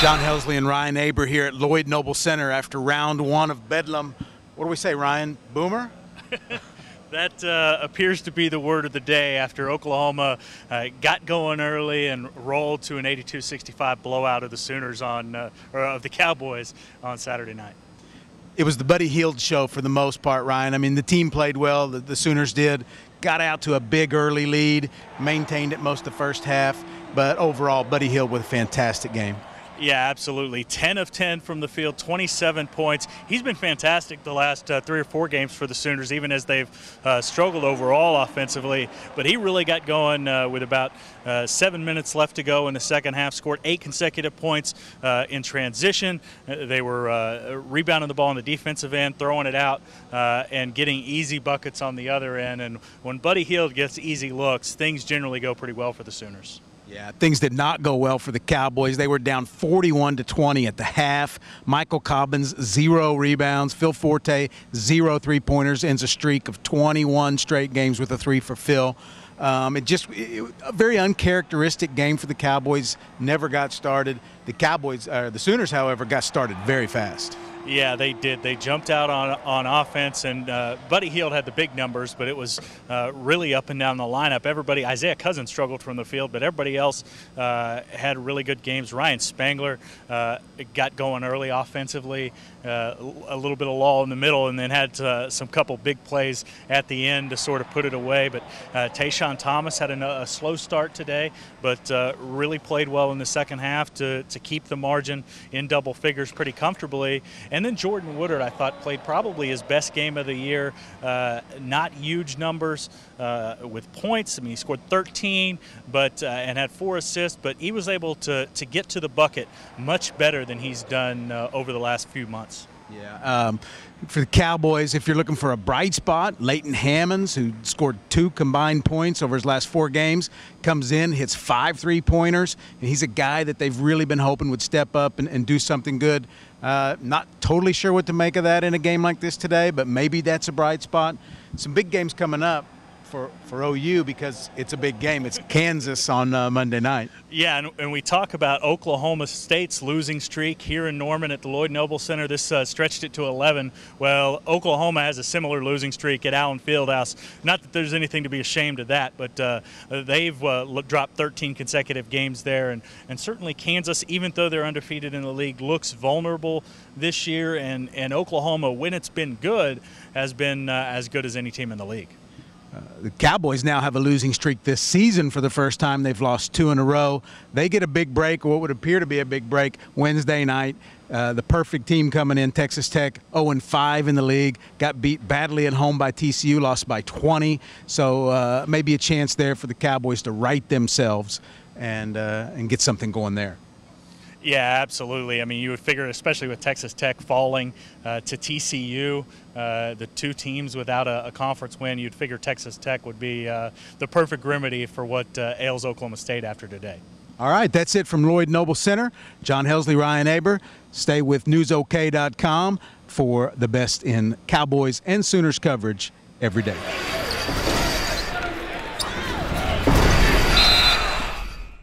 John Helsley and Ryan Aber here at Lloyd Noble Center after round one of Bedlam. What do we say, Ryan? Boomer? That appears to be the word of the day after Oklahoma got going early and rolled to an 82-65 blowout of the Sooners or of the Cowboys on Saturday night. It was the Buddy Hield show for the most part, Ryan. I mean, the team played well, the Sooners did. Got out to a big early lead, maintained it most of the first half, but overall, Buddy Hield with a fantastic game. Yeah, absolutely. 10 of 10 from the field, 27 points. He's been fantastic the last 3 or 4 games for the Sooners, even as they've struggled overall offensively. But he really got going with about 7 minutes left to go in the second half, scored 8 consecutive points in transition. They were rebounding the ball on the defensive end, throwing it out, and getting easy buckets on the other end. And when Buddy Hield gets easy looks, things generally go pretty well for the Sooners. Yeah, things did not go well for the Cowboys. They were down 41-20 at the half. Michael Cobbins, 0 rebounds. Phil Forte, 0 three-pointers. Ends a streak of 21 straight games with a 3 for Phil. A very uncharacteristic game for the Cowboys. Never got started. The Sooners, however, got started very fast. Yeah, they did. They jumped out on offense, and Buddy Hield had the big numbers, but it was really up and down the lineup. Isaiah Cousins struggled from the field, but everybody else had really good games. Ryan Spangler got going early offensively, a little bit of lull in the middle, and then had some couple big plays at the end to sort of put it away. But Tayshawn Thomas had a slow start today, but really played well in the second half to keep the margin in double figures pretty comfortably. And then Jordan Woodard, I thought, played probably his best game of the year. Not huge numbers with points. I mean, he scored 13 and had 4 assists, but he was able to get to the bucket much better than he's done over the last few months. Yeah. For the Cowboys, if you're looking for a bright spot, Leighton Hammonds, who scored 2 combined points over his last 4 games, comes in, hits 5 three-pointers, and he's a guy that they've really been hoping would step up and do something good. Not totally sure what to make of that in a game like this today, but maybe that's a bright spot. Some big games coming up for OU because it's a big game. It's Kansas on Monday night. Yeah, and we talk about Oklahoma State's losing streak here in Norman at the Lloyd Noble Center. This stretched it to 11. Well, Oklahoma has a similar losing streak at Allen Fieldhouse. Not that there's anything to be ashamed of that, but they've dropped 13 consecutive games there. And certainly Kansas, even though they're undefeated in the league, looks vulnerable this year. And Oklahoma, when it's been good, has been as good as any team in the league. The Cowboys now have a losing streak this season for the first time. They've lost 2 in a row. They get a big break, or what would appear to be a big break, Wednesday night. The perfect team coming in, Texas Tech, 0-5 in the league. Got beat badly at home by TCU, lost by 20. So maybe a chance there for the Cowboys to right themselves and get something going there. Yeah, absolutely. I mean, you would figure, especially with Texas Tech falling to TCU, the 2 teams without a conference win, you'd figure Texas Tech would be the perfect remedy for what ails Oklahoma State after today. All right, that's it from Lloyd Noble Center. John Helsley, Ryan Aber. Stay with newsok.com for the best in Cowboys and Sooners coverage every day.